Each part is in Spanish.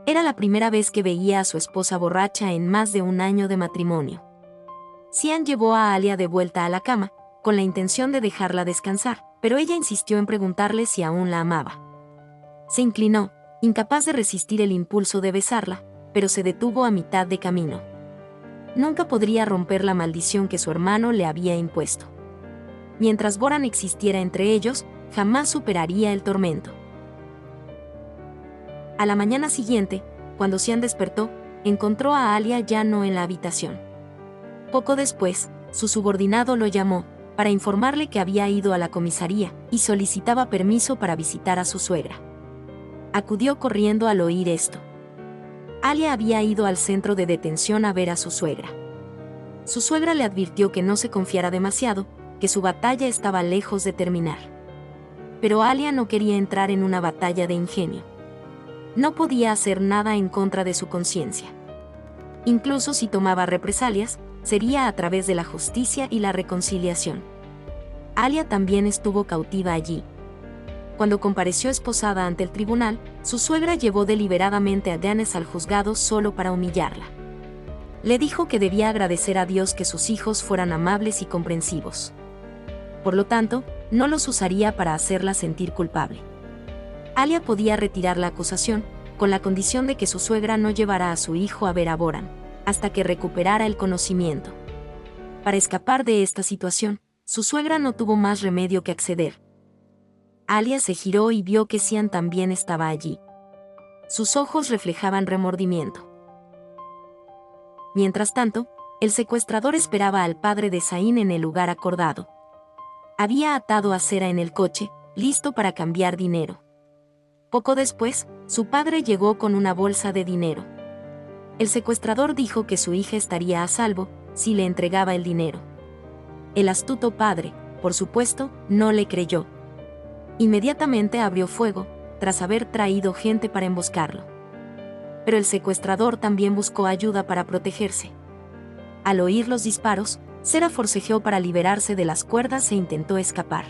Era la primera vez que veía a su esposa borracha en más de un año de matrimonio. Cian llevó a Alia de vuelta a la cama, con la intención de dejarla descansar, pero ella insistió en preguntarle si aún la amaba. Se inclinó, incapaz de resistir el impulso de besarla, pero se detuvo a mitad de camino. Nunca podría romper la maldición que su hermano le había impuesto. Mientras Boran existiera entre ellos, jamás superaría el tormento. A la mañana siguiente, cuando Cian despertó, encontró a Alia ya no en la habitación. Poco después, su subordinado lo llamó, para informarle que había ido a la comisaría, y solicitaba permiso para visitar a su suegra. Acudió corriendo al oír esto. Alia había ido al centro de detención a ver a su suegra. Su suegra le advirtió que no se confiara demasiado, que su batalla estaba lejos de terminar. Pero Alia no quería entrar en una batalla de ingenio. No podía hacer nada en contra de su conciencia. Incluso si tomaba represalias, sería a través de la justicia y la reconciliación. Alia también estuvo cautiva allí. Cuando compareció esposada ante el tribunal, su suegra llevó deliberadamente a Danes al juzgado solo para humillarla. Le dijo que debía agradecer a Dios que sus hijos fueran amables y comprensivos. Por lo tanto, no los usaría para hacerla sentir culpable. Alia podía retirar la acusación, con la condición de que su suegra no llevara a su hijo a ver a Boran, hasta que recuperara el conocimiento. Para escapar de esta situación, su suegra no tuvo más remedio que acceder. Alia se giró y vio que Cian también estaba allí. Sus ojos reflejaban remordimiento. Mientras tanto, el secuestrador esperaba al padre de Zayn en el lugar acordado. Había atado a Sera en el coche, listo para cambiar dinero. Poco después, su padre llegó con una bolsa de dinero. El secuestrador dijo que su hija estaría a salvo si le entregaba el dinero. El astuto padre, por supuesto, no le creyó. Inmediatamente abrió fuego, tras haber traído gente para emboscarlo. Pero el secuestrador también buscó ayuda para protegerse. Al oír los disparos, Sera forcejeó para liberarse de las cuerdas e intentó escapar.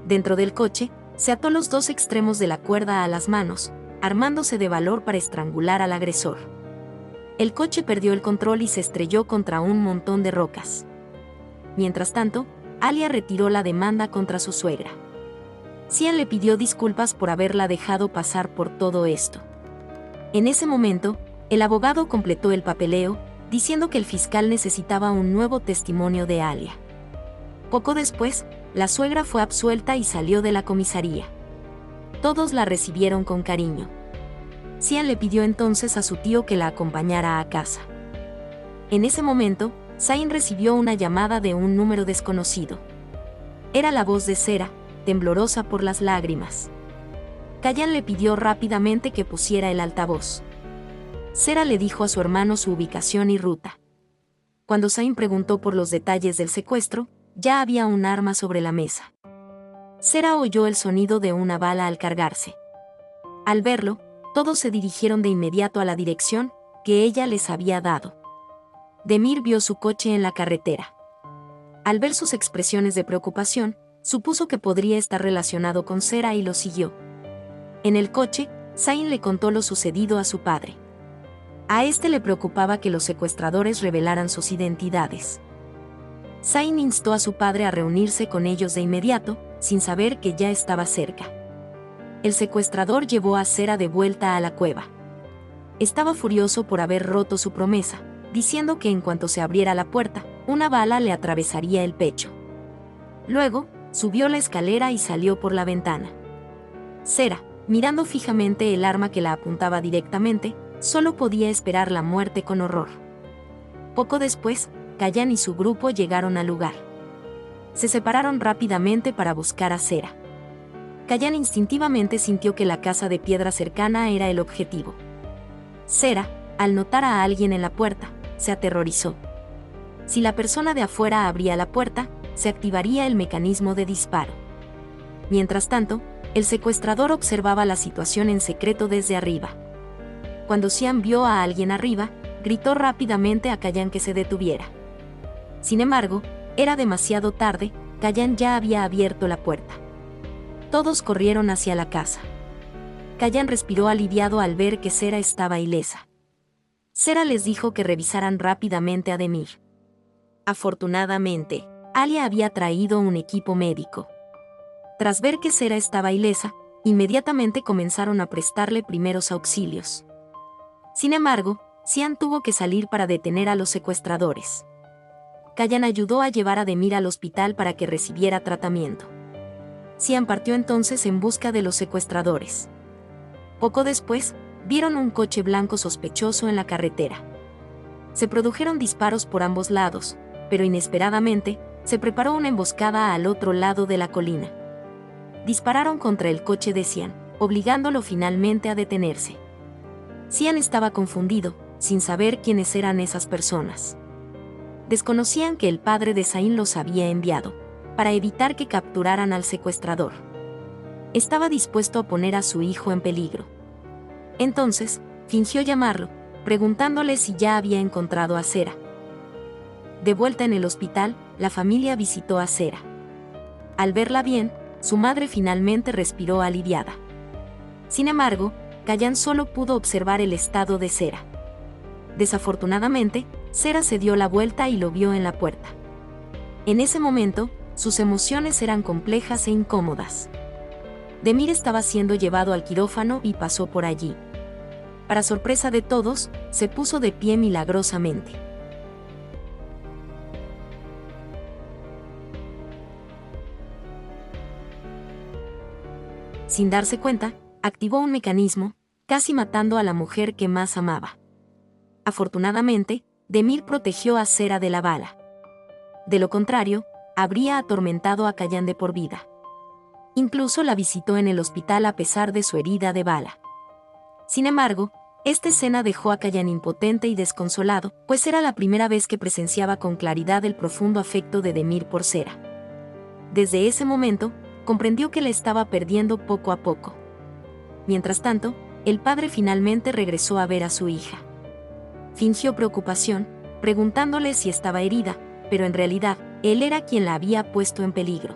Dentro del coche, se ató los dos extremos de la cuerda a las manos, armándose de valor para estrangular al agresor. El coche perdió el control y se estrelló contra un montón de rocas. Mientras tanto, Alia retiró la demanda contra su suegra. Cian le pidió disculpas por haberla dejado pasar por todo esto. En ese momento, el abogado completó el papeleo, diciendo que el fiscal necesitaba un nuevo testimonio de Alia. Poco después, la suegra fue absuelta y salió de la comisaría. Todos la recibieron con cariño. Cian le pidió entonces a su tío que la acompañara a casa. En ese momento, Zayn recibió una llamada de un número desconocido. Era la voz de Sera, temblorosa por las lágrimas. Kayan le pidió rápidamente que pusiera el altavoz. Sera le dijo a su hermano su ubicación y ruta. Cuando Zayn preguntó por los detalles del secuestro, ya había un arma sobre la mesa. Sera oyó el sonido de una bala al cargarse. Al verlo, todos se dirigieron de inmediato a la dirección que ella les había dado. Demir vio su coche en la carretera. Al ver sus expresiones de preocupación, supuso que podría estar relacionado con Sera y lo siguió. En el coche, Zayn le contó lo sucedido a su padre. A este le preocupaba que los secuestradores revelaran sus identidades. Zayn instó a su padre a reunirse con ellos de inmediato, sin saber que ya estaba cerca. El secuestrador llevó a Sera de vuelta a la cueva. Estaba furioso por haber roto su promesa, diciendo que en cuanto se abriera la puerta, una bala le atravesaría el pecho. Luego, subió la escalera y salió por la ventana. Sera, mirando fijamente el arma que la apuntaba directamente, solo podía esperar la muerte con horror. Poco después, Kayan y su grupo llegaron al lugar. Se separaron rápidamente para buscar a Sera. Kayan instintivamente sintió que la casa de piedra cercana era el objetivo. Sera, al notar a alguien en la puerta, se aterrorizó. Si la persona de afuera abría la puerta, se activaría el mecanismo de disparo. Mientras tanto, el secuestrador observaba la situación en secreto desde arriba. Cuando Cian vio a alguien arriba, gritó rápidamente a Kayan que se detuviera. Sin embargo, era demasiado tarde, Kayan ya había abierto la puerta. Todos corrieron hacia la casa. Kayan respiró aliviado al ver que Sera estaba ilesa. Sera les dijo que revisaran rápidamente a Demir. Afortunadamente, Alia había traído un equipo médico. Tras ver que Sera estaba ilesa, inmediatamente comenzaron a prestarle primeros auxilios. Sin embargo, Xian tuvo que salir para detener a los secuestradores. Kayan ayudó a llevar a Demir al hospital para que recibiera tratamiento. Xian partió entonces en busca de los secuestradores. Poco después, vieron un coche blanco sospechoso en la carretera. Se produjeron disparos por ambos lados, pero inesperadamente, se preparó una emboscada al otro lado de la colina. Dispararon contra el coche de Xian, obligándolo finalmente a detenerse. Xian estaba confundido, sin saber quiénes eran esas personas. Desconocían que el padre de Zain los había enviado, para evitar que capturaran al secuestrador. Estaba dispuesto a poner a su hijo en peligro. Entonces, fingió llamarlo, preguntándole si ya había encontrado a Sera. De vuelta en el hospital, la familia visitó a Sera. Al verla bien, su madre finalmente respiró aliviada. Sin embargo, Kayan solo pudo observar el estado de Sera. Desafortunadamente, Sera se dio la vuelta y lo vio en la puerta. En ese momento, sus emociones eran complejas e incómodas. Demir estaba siendo llevado al quirófano y pasó por allí. Para sorpresa de todos, se puso de pie milagrosamente. Sin darse cuenta, activó un mecanismo, casi matando a la mujer que más amaba. Afortunadamente, Demir protegió a Sera de la bala. De lo contrario, habría atormentado a Kayan de por vida. Incluso la visitó en el hospital a pesar de su herida de bala. Sin embargo, esta escena dejó a Kayan impotente y desconsolado, pues era la primera vez que presenciaba con claridad el profundo afecto de Demir por Sera. Desde ese momento, comprendió que la estaba perdiendo poco a poco. Mientras tanto, el padre finalmente regresó a ver a su hija. Fingió preocupación, preguntándole si estaba herida, pero en realidad, él era quien la había puesto en peligro.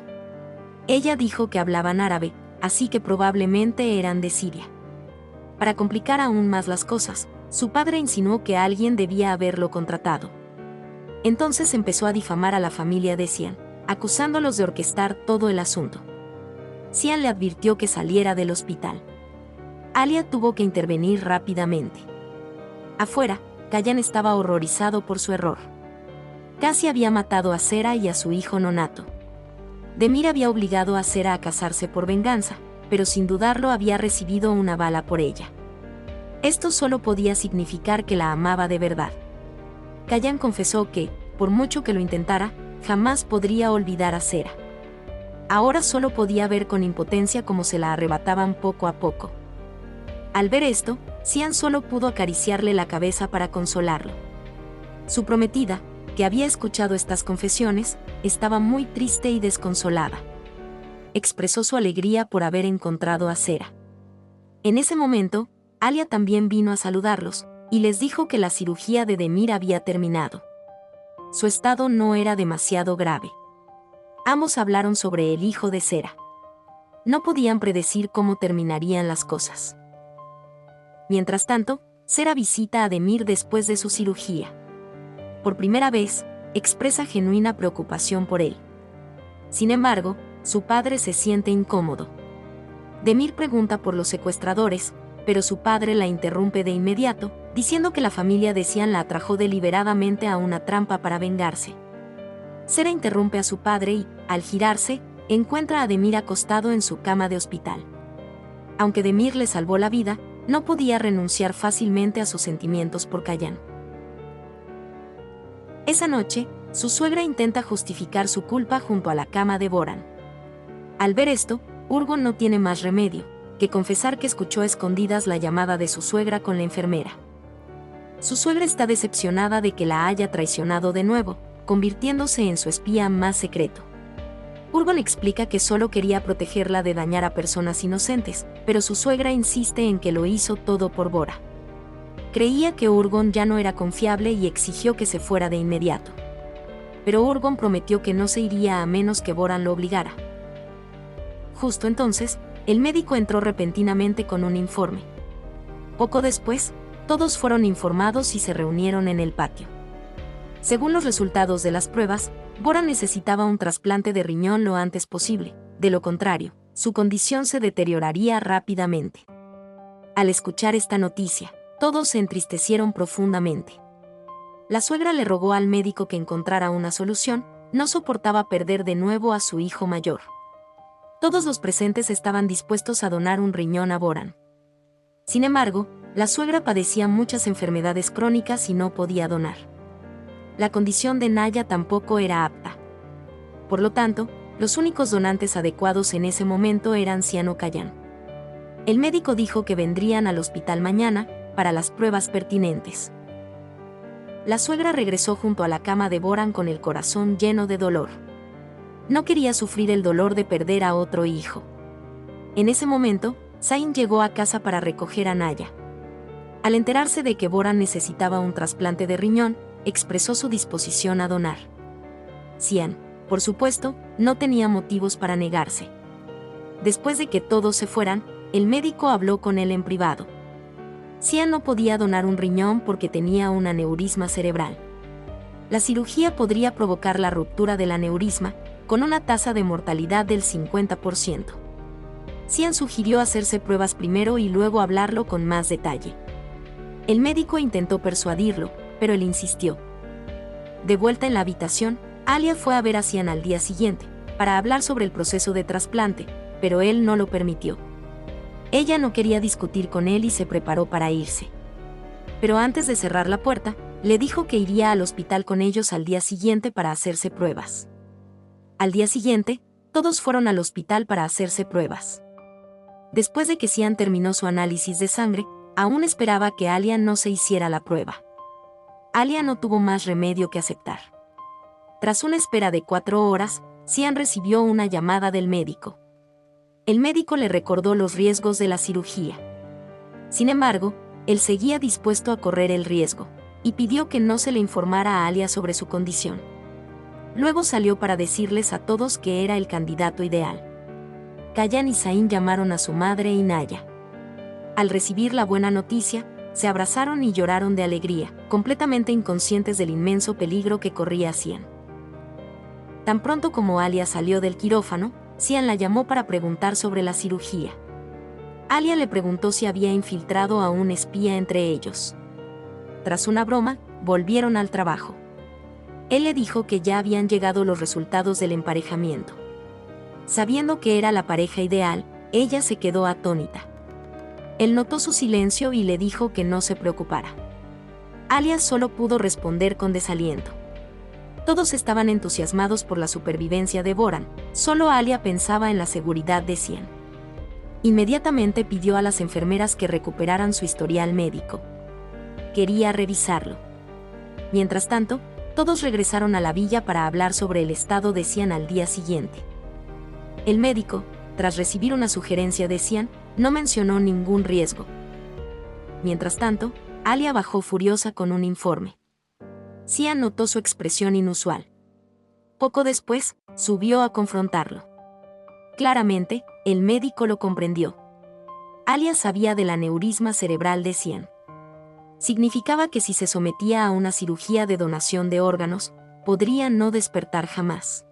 Ella dijo que hablaban árabe, así que probablemente eran de Siria. Para complicar aún más las cosas, su padre insinuó que alguien debía haberlo contratado. Entonces empezó a difamar a la familia de Xian, acusándolos de orquestar todo el asunto. Xian le advirtió que saliera del hospital. Alia tuvo que intervenir rápidamente. Afuera, Kayan estaba horrorizado por su error. Casi había matado a Sera y a su hijo nonato. Demir había obligado a Sera a casarse por venganza, pero sin dudarlo había recibido una bala por ella. Esto solo podía significar que la amaba de verdad. Kayan confesó que, por mucho que lo intentara, jamás podría olvidar a Sera. Ahora solo podía ver con impotencia cómo se la arrebataban poco a poco. Al ver esto, Xian solo pudo acariciarle la cabeza para consolarlo. Su prometida, que había escuchado estas confesiones, estaba muy triste y desconsolada. Expresó su alegría por haber encontrado a Sera. En ese momento, Alia también vino a saludarlos, y les dijo que la cirugía de Demir había terminado. Su estado no era demasiado grave. Ambos hablaron sobre el hijo de Sera. No podían predecir cómo terminarían las cosas. Mientras tanto, Sera visita a Demir después de su cirugía. Por primera vez, expresa genuina preocupación por él. Sin embargo, su padre se siente incómodo. Demir pregunta por los secuestradores, pero su padre la interrumpe de inmediato, diciendo que la familia de Xian la atrajo deliberadamente a una trampa para vengarse. Sera interrumpe a su padre y, al girarse, encuentra a Demir acostado en su cama de hospital. Aunque Demir le salvó la vida, no podía renunciar fácilmente a sus sentimientos por Kayan. Esa noche, su suegra intenta justificar su culpa junto a la cama de Boran. Al ver esto, Urgon no tiene más remedio que confesar que escuchó a escondidas la llamada de su suegra con la enfermera. Su suegra está decepcionada de que la haya traicionado de nuevo, convirtiéndose en su espía más secreto. Urgon explica que solo quería protegerla de dañar a personas inocentes, pero su suegra insiste en que lo hizo todo por Bora. Creía que Urgon ya no era confiable y exigió que se fuera de inmediato. Pero Urgon prometió que no se iría a menos que Boran lo obligara. Justo entonces, El médico entró repentinamente con un informe. Poco después, todos fueron informados y se reunieron en el patio. Según los resultados de las pruebas, Boran necesitaba un trasplante de riñón lo antes posible, de lo contrario, su condición se deterioraría rápidamente. Al escuchar esta noticia, todos se entristecieron profundamente. La suegra le rogó al médico que encontrara una solución, no soportaba perder de nuevo a su hijo mayor. Todos los presentes estaban dispuestos a donar un riñón a Boran. Sin embargo, la suegra padecía muchas enfermedades crónicas y no podía donar. La condición de Naya tampoco era apta. Por lo tanto, los únicos donantes adecuados en ese momento eran Cian o Callan. El médico dijo que vendrían al hospital mañana, para las pruebas pertinentes. La suegra regresó junto a la cama de Boran con el corazón lleno de dolor. No quería sufrir el dolor de perder a otro hijo. En ese momento, Zain llegó a casa para recoger a Naya. Al enterarse de que Boran necesitaba un trasplante de riñón, expresó su disposición a donar. Cian, por supuesto, no tenía motivos para negarse. Después de que todos se fueran, el médico habló con él en privado. Cian no podía donar un riñón porque tenía un aneurisma cerebral. La cirugía podría provocar la ruptura del aneurisma, con una tasa de mortalidad del 50%. Cian sugirió hacerse pruebas primero y luego hablarlo con más detalle. El médico intentó persuadirlo, pero él insistió. De vuelta en la habitación, Alia fue a ver a Cian al día siguiente, para hablar sobre el proceso de trasplante, pero él no lo permitió. Ella no quería discutir con él y se preparó para irse. Pero antes de cerrar la puerta, le dijo que iría al hospital con ellos al día siguiente para hacerse pruebas. Al día siguiente, todos fueron al hospital para hacerse pruebas. Después de que Cian terminó su análisis de sangre, aún esperaba que Alia no se hiciera la prueba. Alia no tuvo más remedio que aceptar. Tras una espera de 4 horas, Cian recibió una llamada del médico. El médico le recordó los riesgos de la cirugía. Sin embargo, él seguía dispuesto a correr el riesgo, y pidió que no se le informara a Alia sobre su condición. Luego salió para decirles a todos que era el candidato ideal. Callan y Zain llamaron a su madre y Naya. Al recibir la buena noticia, se abrazaron y lloraron de alegría, completamente inconscientes del inmenso peligro que corría Cian. Tan pronto como Alia salió del quirófano, Cian la llamó para preguntar sobre la cirugía. Alia le preguntó si había infiltrado a un espía entre ellos. Tras una broma, volvieron al trabajo. Él le dijo que ya habían llegado los resultados del emparejamiento. Sabiendo que era la pareja ideal, ella se quedó atónita. Él notó su silencio y le dijo que no se preocupara. Alia solo pudo responder con desaliento. Todos estaban entusiasmados por la supervivencia de Boran, solo Alia pensaba en la seguridad de Cian. Inmediatamente pidió a las enfermeras que recuperaran su historial médico. Quería revisarlo. Mientras tanto, todos regresaron a la villa para hablar sobre el estado de Cian al día siguiente. El médico, tras recibir una sugerencia de Cian, no mencionó ningún riesgo. Mientras tanto, Alia bajó furiosa con un informe. Cian notó su expresión inusual. Poco después, subió a confrontarlo. Claramente, el médico lo comprendió. Alia sabía del aneurisma cerebral de Cian. Significaba que si se sometía a una cirugía de donación de órganos, podría no despertar jamás.